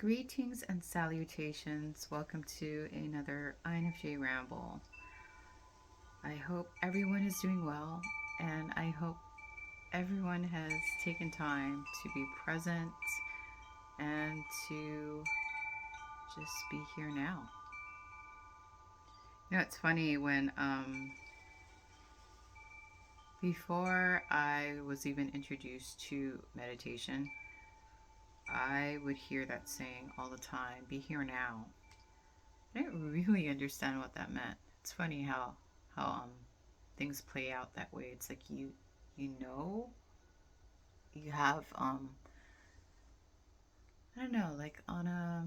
Greetings and salutations. Welcome to another INFJ Ramble. I hope everyone is doing well, and I hope everyone has taken time to be present and to just be here now. It's funny when before I was even introduced to meditation, I would hear that saying all the time, be here now. I didn't really understand what that meant. It's funny how things play out that way. It's like you know you have I don't know, like on a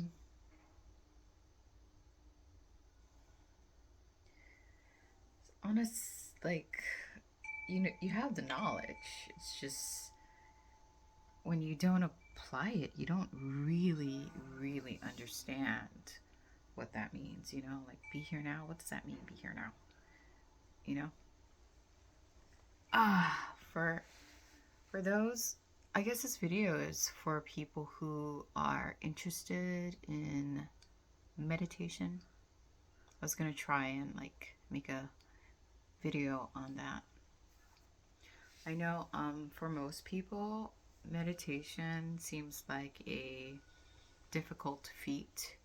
like you have the knowledge. It's just when you don't apply it, you don't really understand what that means, like be here now. What does that mean, be here now? You know? For those, I guess this video is for people who are interested in meditation. I was gonna try and like make a video on that. I know for most people, meditation seems like a difficult feat.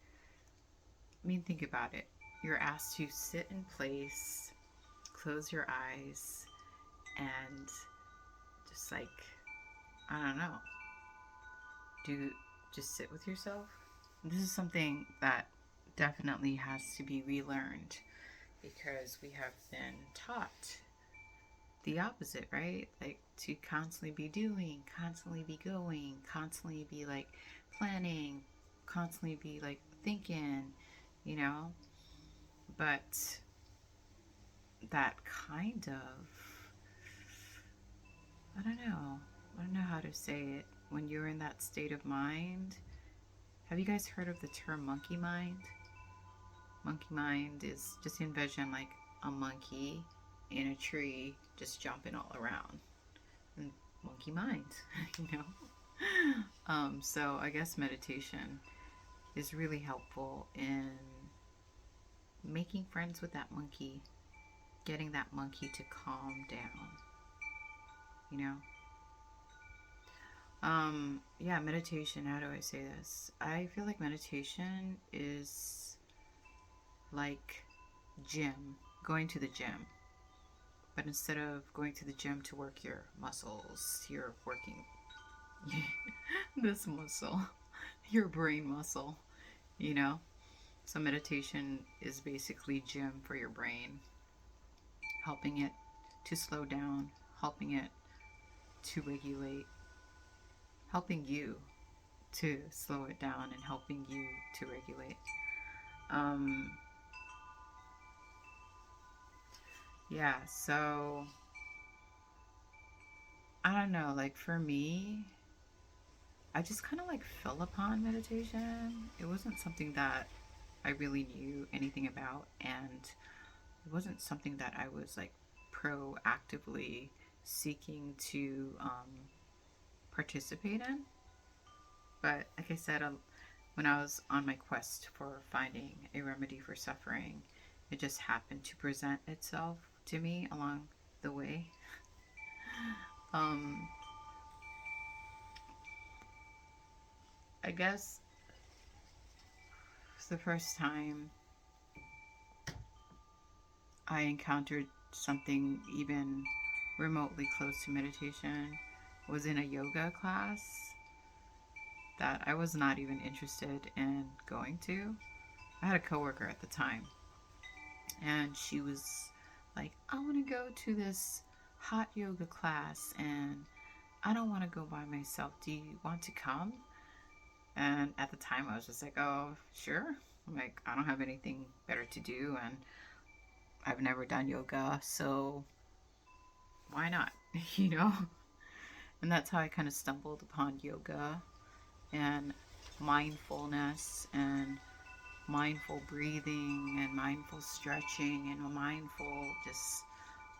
I mean, think about it. You're asked to sit in place, close your eyes, and just like, I don't know, do just sit with yourself. This is something that definitely has to be relearned because we have been taught the opposite, right? Like to constantly be doing, constantly be going, constantly be like planning, constantly be like thinking, you know? But that kind of, I don't know. I don't know how to say it. When you're in that state of mind, have you guys heard of the term monkey mind? Monkey mind is just envision like a monkey in a tree just jumping all around. And monkey mind, you know? So I guess meditation is really helpful in making friends with that monkey, getting that monkey to calm down, you know? Yeah, meditation, how do I say this? I feel like meditation is like gym, going to the gym. But instead of going to the gym to work your muscles, you're working this muscle, your brain muscle, you know? So meditation is basically gym for your brain, helping it to slow down, helping it to regulate, helping you to slow it down and helping you to regulate. Um, yeah, so I don't know, like for me, I just kind of like fell upon meditation. It wasn't something that I really knew anything about, and it wasn't something that I was like proactively seeking to participate in. But like I said, when I was on my quest for finding a remedy for suffering, it just happened to present itself to me along the way. Um, I guess the first time I encountered something even remotely close to meditation was in a yoga class that I was not even interested in going to. I had a coworker at the time, and she was like, I want to go to this hot yoga class, and I don't want to go by myself. Do you want to come? And at the time, I was just like, oh, sure. I'm like, I don't have anything better to do, and I've never done yoga, so why not? you know? And that's how I kind of stumbled upon yoga and mindfulness and mindful breathing and mindful stretching and a mindful just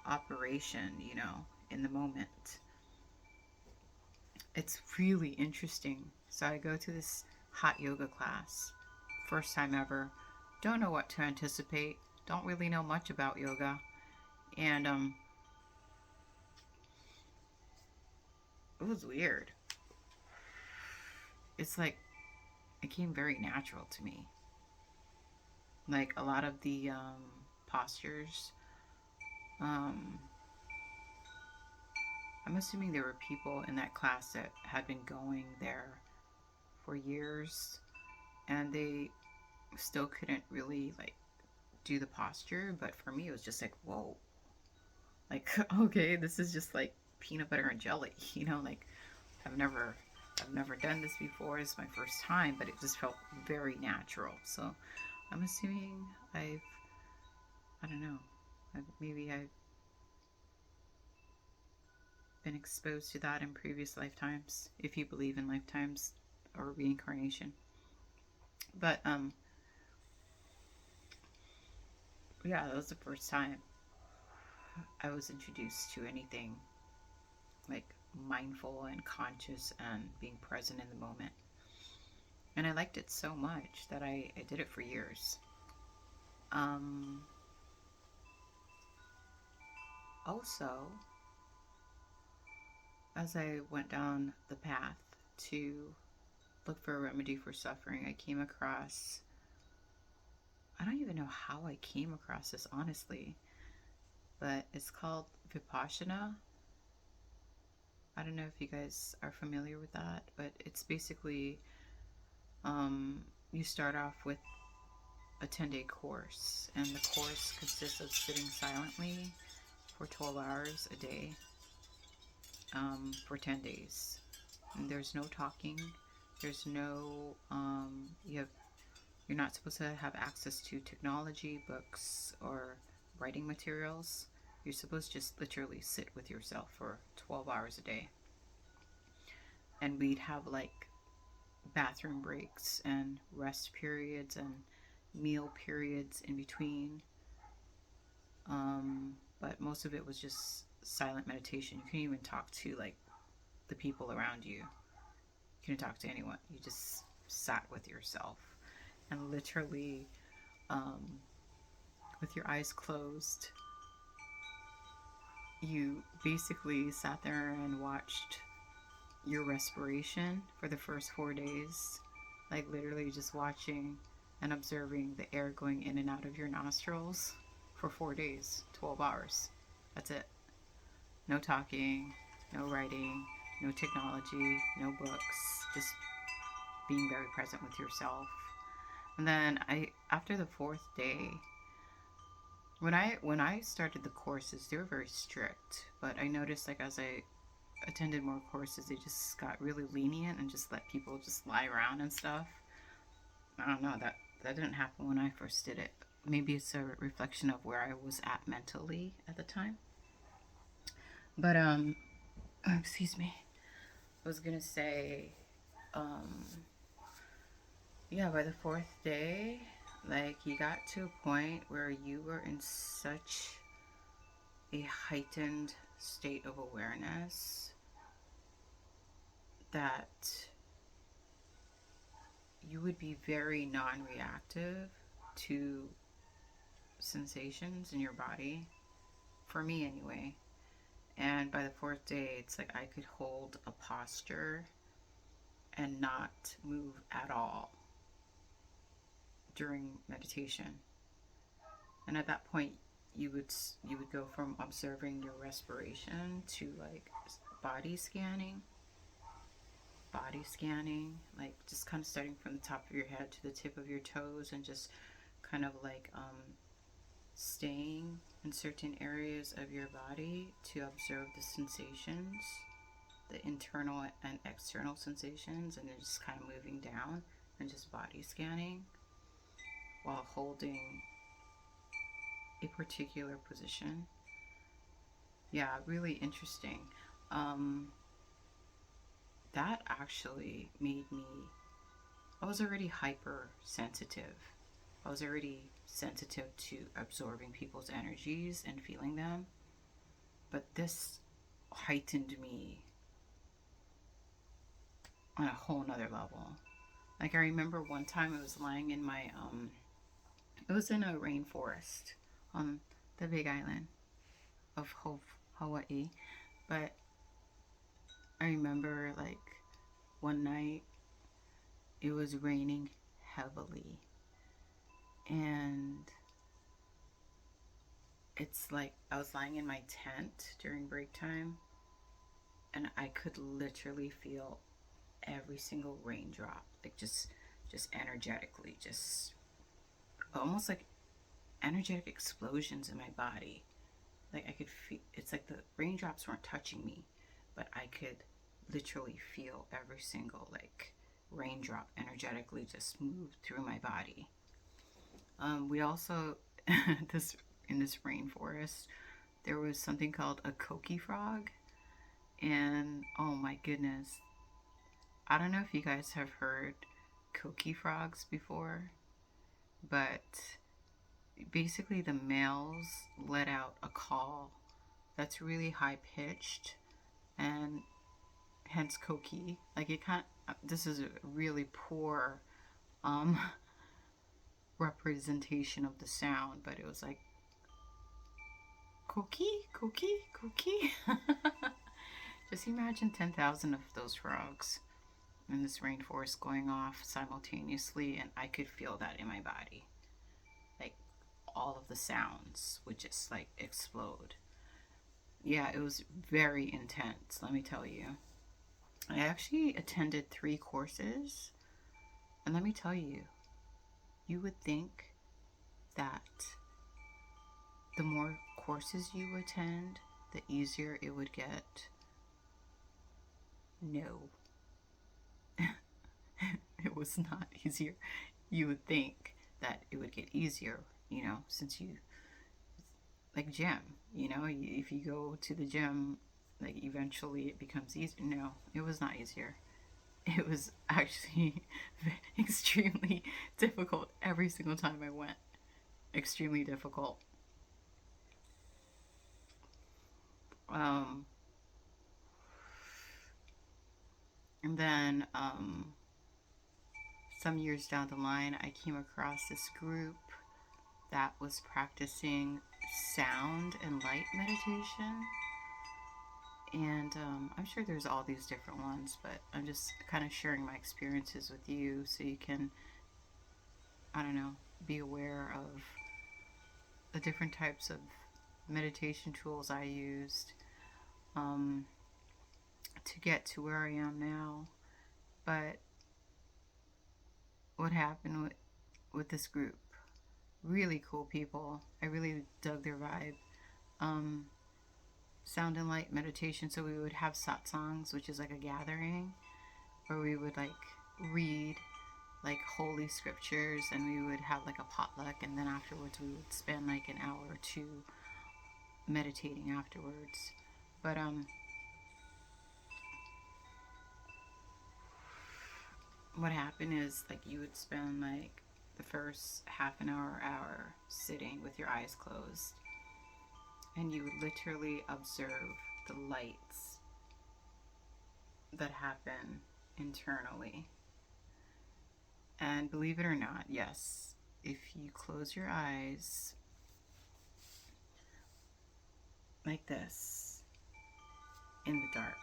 operation, in the moment. It's really interesting. So I go to this hot yoga class. First time ever. Don't know what to anticipate. Don't really know much about yoga. And it was weird. It's like it came very natural to me. Like a lot of the postures. Um, I'm assuming there were people in that class that had been going there for years, and they still couldn't really like do the posture. But for me, it was just like, whoa, like okay, this is just like peanut butter and jelly, you know, like I've never I've never done this before. It's my first time, but it just felt very natural. So I'm assuming I don't know, maybe I've been exposed to that in previous lifetimes, if you believe in lifetimes or reincarnation. But yeah, that was the first time I was introduced to anything like mindful and conscious and being present in the moment. And I liked it so much that I did it for years. Um, Also, as I went down the path to look for a remedy for suffering, I came across, I don't even know how I came across this honestly, but it's called Vipassana. I don't know if you guys are familiar with that, but it's basically you start off with a 10-day course, and the course consists of sitting silently for 12 hours a day for 10 days. And there's no talking. There's no you're not supposed to have access to technology, books, or writing materials. You're supposed to just literally sit with yourself for 12 hours a day. And we'd have like bathroom breaks and rest periods and meal periods in between. But most of it was just silent meditation. You couldn't even talk to like the people around you. You couldn't talk to anyone. You just sat with yourself and literally, um, with your eyes closed, you basically sat there and watched your respiration for the first 4 days. Like literally just watching and observing the air going in and out of your nostrils for 4 days, 12 hours. That's it. No talking, no writing, no technology, no books, just being very present with yourself. And then after the fourth day, when I started the courses, they were very strict, but I noticed like as I attended more courses, they just got really lenient and just let people just lie around and stuff. I don't know, that didn't happen when I first did it. Maybe it's a reflection of where I was at mentally at the time. But excuse me. I was gonna say, um, yeah, by the fourth day, like you got to a point where you were in such a heightened state of awareness that you would be very non reactive to sensations in your body. For me, anyway. And by the fourth day, it's like I could hold a posture and not move at all during meditation. And at that point, you would go from observing your respiration to like body scanning, like just kind of starting from the top of your head to the tip of your toes, and just kind of like staying in certain areas of your body to observe the sensations, the internal and external sensations, and then just kind of moving down and just body scanning while holding a particular position. Yeah, really interesting. Um, that actually made me, I was already hypersensitive. I was already sensitive to absorbing people's energies and feeling them. But this heightened me on a whole nother level. Like I remember one time I was lying in my it was in a rainforest on the Big Island of Hawaii, but I remember like one night it was raining heavily, and it's like I was lying in my tent during break time, and I could literally feel every single raindrop, like just energetically, just almost like energetic explosions in my body. Like I could feel, it's like the raindrops weren't touching me, but I could literally feel every single like raindrop energetically just move through my body. We also this in this rainforest there was something called a koki frog, and oh my goodness, I don't know if you guys have heard koki frogs before, but basically the males let out a call that's really high pitched, and hence koki. Like it can't. This is a really poor um, representation of the sound, but it was like koki, koki, koki. Just imagine 10,000 of those frogs in this rainforest going off simultaneously, and I could feel that in my body. Like all of the sounds would just like explode. Yeah, it was very intense, let me tell you. I actually attended 3 courses, and let me tell you, you would think that the more courses you attend, the easier it would get. No, it was not easier. You would think that it would get easier, since you like gym, if you go to the gym, like eventually it becomes easier. No, it was not easier. It was actually extremely difficult every single time I went. Extremely difficult. Um, and then some years down the line, I came across this group that was practicing sound and light meditation. And I'm sure there's all these different ones, but I'm just kind of sharing my experiences with you so you can, I don't know, be aware of the different types of meditation tools I used um, to get to where I am now. But what happened with this group? Really cool people. I really dug their vibe. Um, Sound and light meditation. So we would have satsangs, which is like a gathering where we would like read like holy scriptures, and we would have like a potluck, and then afterwards we would spend like an hour or two meditating afterwards. But what happened is like you would spend like the first half an hour sitting with your eyes closed, and you would literally observe the lights that happen internally. And believe it or not, yes, if you close your eyes like this in the dark,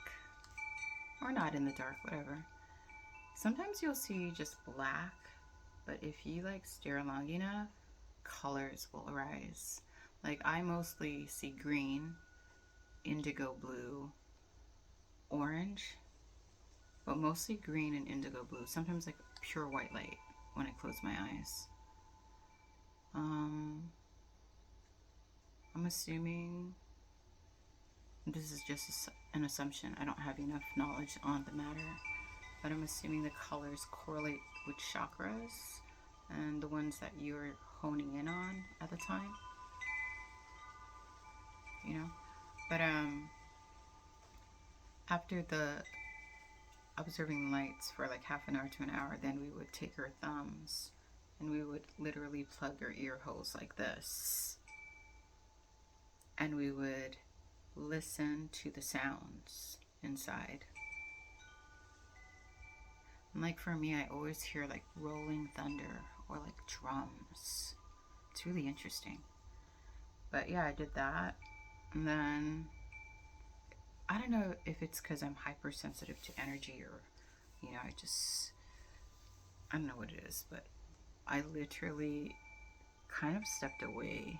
or not in the dark, whatever, sometimes you'll see just black, but if you like stare long enough, colors will arise. Like I mostly see green, indigo blue, orange, but mostly green and indigo blue. Sometimes like pure white light when I close my eyes. Um, I'm assuming this is just an assumption. I don't have enough knowledge on the matter, but I'm assuming the colors correlate with chakras and the ones that you're honing in on at the time, you know. But after the observing lights for like half an hour to an hour, then we would take our thumbs and we would literally plug our ear holes like this, and we would listen to the sounds inside. And like for me, I always hear like rolling thunder or like drums. It's really interesting. But yeah, I did that. And then I don't know if it's because I'm hypersensitive to energy or, I just, I don't know what it is, but I literally kind of stepped away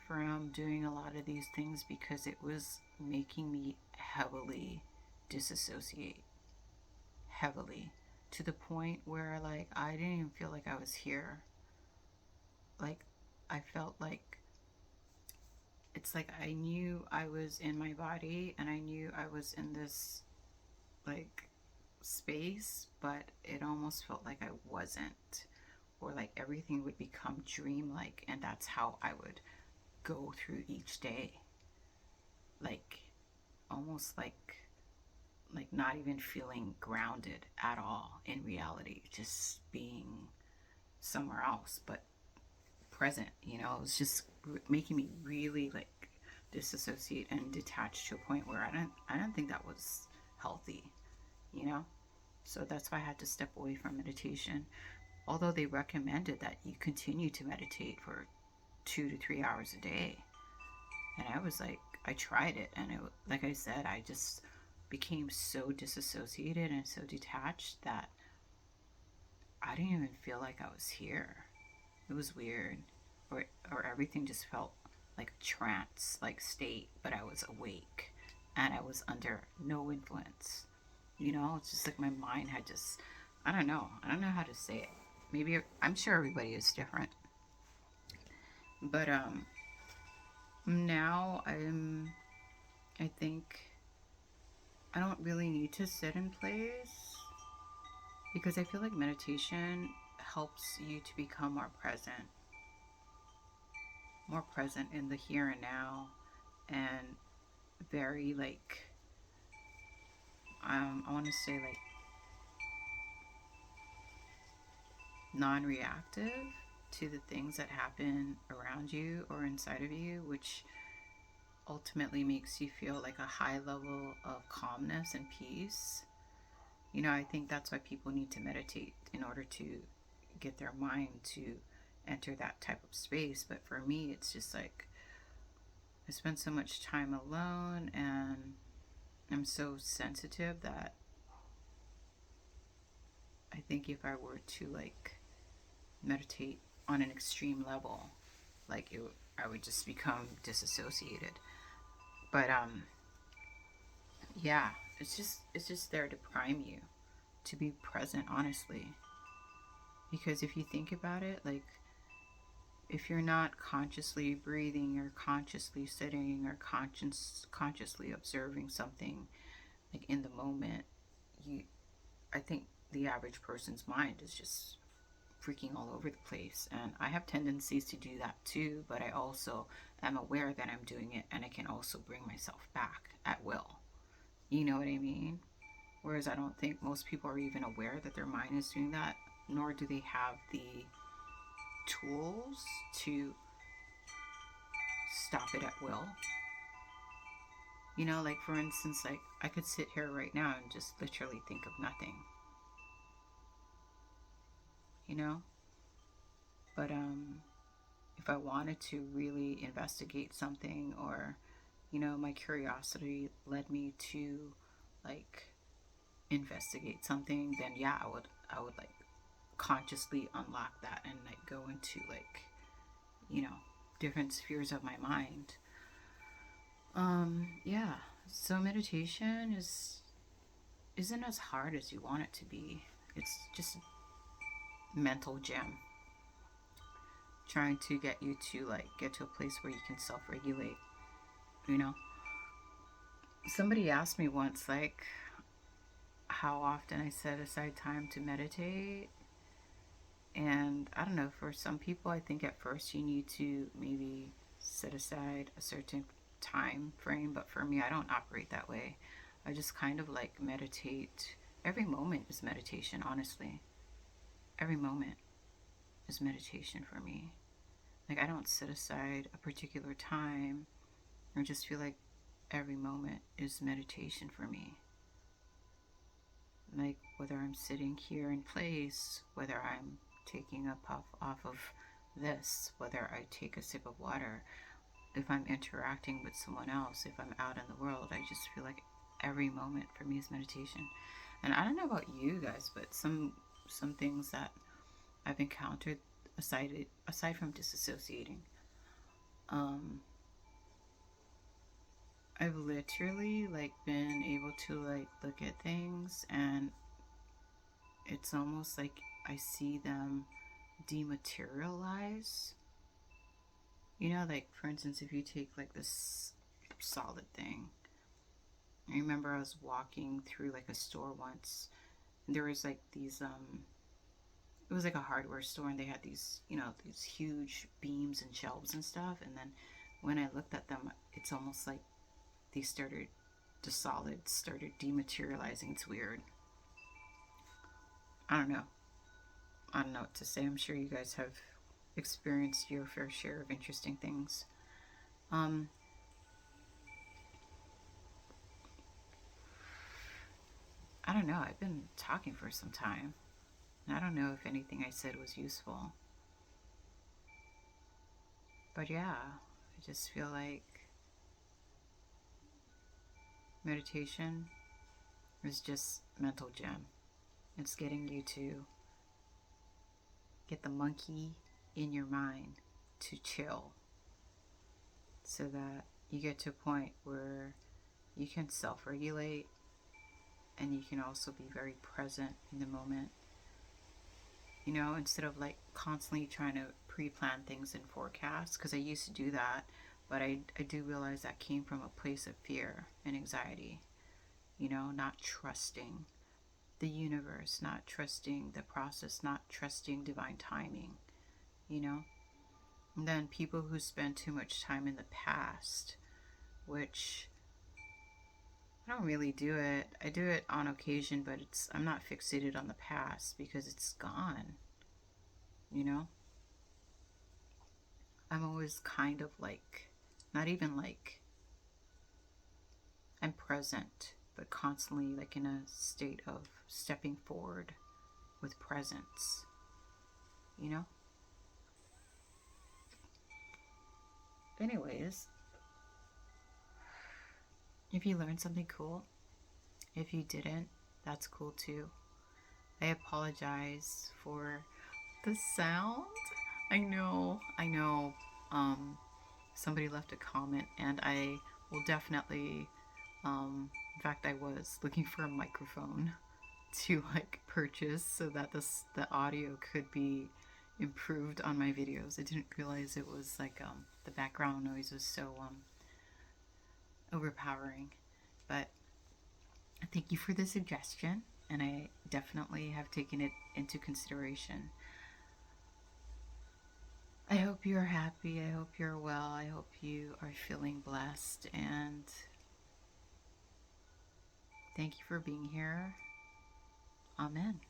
from doing a lot of these things because it was making me heavily disassociate. Heavily. To the point where, like, I didn't even feel like I was here. Like, I felt like it's like I knew I was in my body and I knew I was in this, like, space, but it almost felt like I wasn't. Or like everything would become dreamlike, and that's how I would go through each day. Like, almost like not even feeling grounded at all in reality, just being somewhere else, but present. It was just making me really like disassociate and detach to a point where I don't think that was healthy. You know, so that's why I had to step away from meditation. Although they recommended that you continue to meditate for 2 to 3 hours a day, and I was like, I tried it, and like I said, I just became so disassociated and so detached that I didn't even feel like I was here. It was weird. Or everything just felt like a trance like state, but I was awake and I was under no influence. It's just like my mind had just, I don't know. I don't know how to say it. Maybe I'm sure everybody is different. But now I think I don't really need to sit in place because I feel like meditation helps you to become more present in the here and now, and very like I want to say like non-reactive to the things that happen around you or inside of you, which ultimately makes you feel like a high level of calmness and peace. I think that's why people need to meditate in order to get their mind to enter that type of space. But for me, it's just like I spend so much time alone and I'm so sensitive that I think if I were to like meditate on an extreme level, like I would just become disassociated. But yeah, it's just there to prime you to be present, honestly. Because if you think about it, like if you're not consciously breathing or consciously sitting or consciously observing something like in the moment, you I think the average person's mind is just freaking all over the place. And I have tendencies to do that too, but I also am aware that I'm doing it and I can also bring myself back at will. You know what I mean? Whereas I don't think most people are even aware that their mind is doing that, nor do they have the tools to stop it at will. Like for instance, like I could sit here right now and just literally think of nothing, you know? But if I wanted to really investigate something, or my curiosity led me to like investigate something, then yeah, I would like consciously unlock that and like go into like you know different spheres of my mind. Yeah, so meditation isn't as hard as you want it to be. It's just mental gym trying to get you to like get to a place where you can self-regulate. you know Somebody asked me once like how often I set aside time to meditate. And I don't know, for some people, I think at first you need to maybe set aside a certain time frame, but for me, I don't operate that way. I just kind of like meditate. Every moment is meditation, honestly. Every moment is meditation for me. Like, I don't set aside a particular time. I just feel like every moment is meditation for me. Like, whether I'm sitting here in place, whether I'm taking a puff off of this, whether I take a sip of water, if I'm interacting with someone else, if I'm out in the world, I just feel like every moment for me is meditation. And I don't know about you guys, but some things that I've encountered aside from disassociating, um, I've literally like been able to like look at things and it's almost like I see them dematerialize. You know, like for instance, if you take like this solid thing, I remember I was walking through like a store once. And there was like these it was like a hardware store and they had these, you know, these huge beams and shelves and stuff, and then when I looked at them, it's almost like they started the solids started dematerializing. It's weird. I don't know. I don't know what to say. I'm sure you guys have experienced your fair share of interesting things. Um I don't know. I've been talking for some time. I don't know if anything I said was useful. But yeah, I just feel like meditation is just mental gym. It's getting you to get the monkey in your mind to chill so that you get to a point where you can self regulate and you can also be very present in the moment. You know, instead of like constantly trying to pre plan things and forecast, because I used to do that, but I do realize that came from a place of fear and anxiety, you know, not trusting the universe, not trusting the process, not trusting divine timing, you know? And then people who spend too much time in the past, which I don't really do it. I do it on occasion, but I'm not fixated on the past because it's gone, you know? I'm always kind of like, not even like I'm present, but constantly like in a state of stepping forward with presence, you know? Anyways, if you learned something cool, if you didn't, that's cool too. I apologize for the sound. I know. Um, Somebody left a comment, and I will definitely. In fact, I was looking for a microphone to like purchase so that the audio could be improved on my videos. I didn't realize it was like the background noise was so overpowering, but thank you for the suggestion, and I definitely have taken it into consideration. I hope you're happy. I hope you're well. I hope you are feeling blessed. And thank you for being here. Amen.